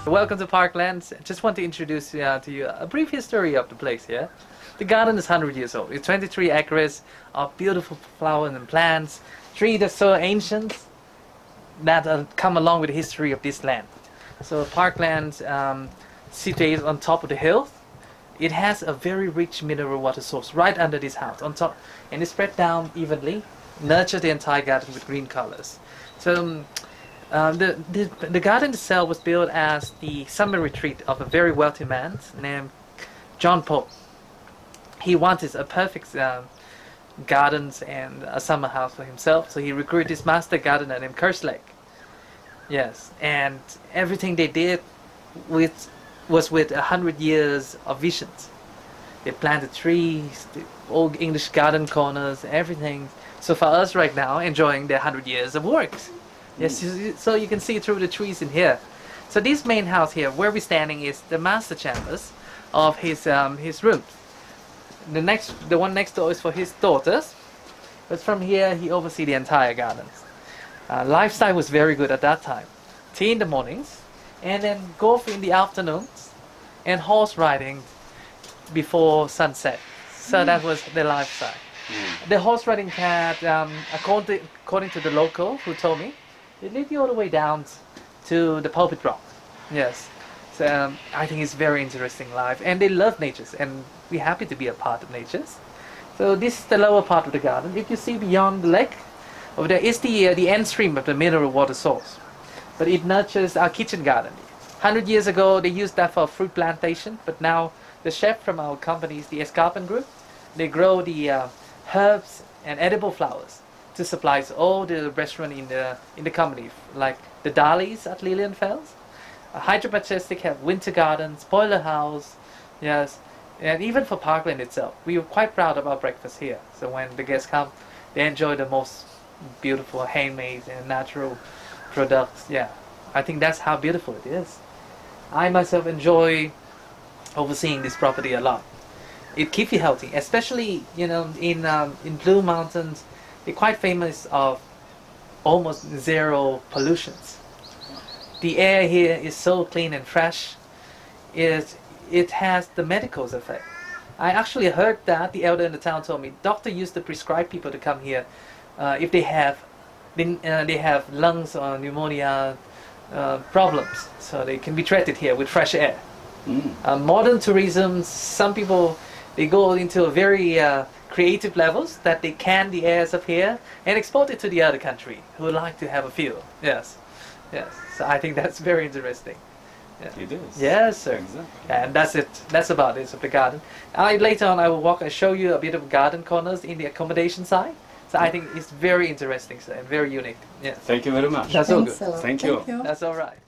Welcome to Parklands. Just want to introduce to you a brief history of the place here. The garden is 100 years old. It's 23 acres of beautiful flowers and plants, trees that are so ancient that come along with the history of this land. So Parklands, situated on top of the hill, it has a very rich mineral water source right under this house on top, and it's spread down evenly, nurture the entire garden with green colors. So the garden itself was built as the summer retreat of a very wealthy man named John Pope. He wanted a perfect gardens and a summer house for himself, so he recruited his master gardener named Kerslake. Yes, and everything they did was with 100 years of visions. They planted trees, the old English garden corners, everything. So for us right now, enjoying their 100 years of works. Yes, so you can see through the trees in here. So this main house here, where we're standing, is the master chambers of his rooms. The one next door is for his daughters, but from here he oversees the entire gardens. Lifestyle was very good at that time. Tea in the mornings, and then golf in the afternoons, and horse riding before sunset. So that was the lifestyle. The horse riding had, according to the local who told me, it leads you all the way down to the pulpit rock. Yes. So I think it's very interesting life, and they love nature, and we're happy to be a part of nature. So this is the lower part of the garden. If you see beyond the lake, over there is the end stream of the mineral water source. But it nurtures our kitchen garden. 100 years ago, they used that for fruit plantation, but now the chef from our company, the Escarpment Group, they grow the herbs and edible flowers to supply all the restaurant in the company, like the Dalis at Lilienfels. Hydro Majestic have winter gardens, boiler house, yes, and even for Parkland itself, we were quite proud of our breakfast here. So when the guests come, they enjoy the most beautiful handmade and natural products. Yeah, I think that's how beautiful it is. I myself enjoy overseeing this property a lot. It keeps you healthy, especially in Blue Mountains. They're quite famous of almost zero pollutions. The air here is so clean and fresh. It has the medical effect. I actually heard that the elder in the town told me doctor used to prescribe people to come here if they have lungs or pneumonia problems, so they can be treated here with fresh air. Modern tourism, some people, they go into a very creative levels that they can the airs of here and export it to the other country who would like to have a feel. Yes, yes. So I think that's very interesting. Yeah. It is. Yes, sir. Exactly. And that's it. That's about it of the garden. Later on, I will walk and show you a bit of garden corners in the accommodation side. So I think it's very interesting, sir, and very unique. Yeah. Thank you very much. That's all Thanks good. a lot. Thank you. That's all right.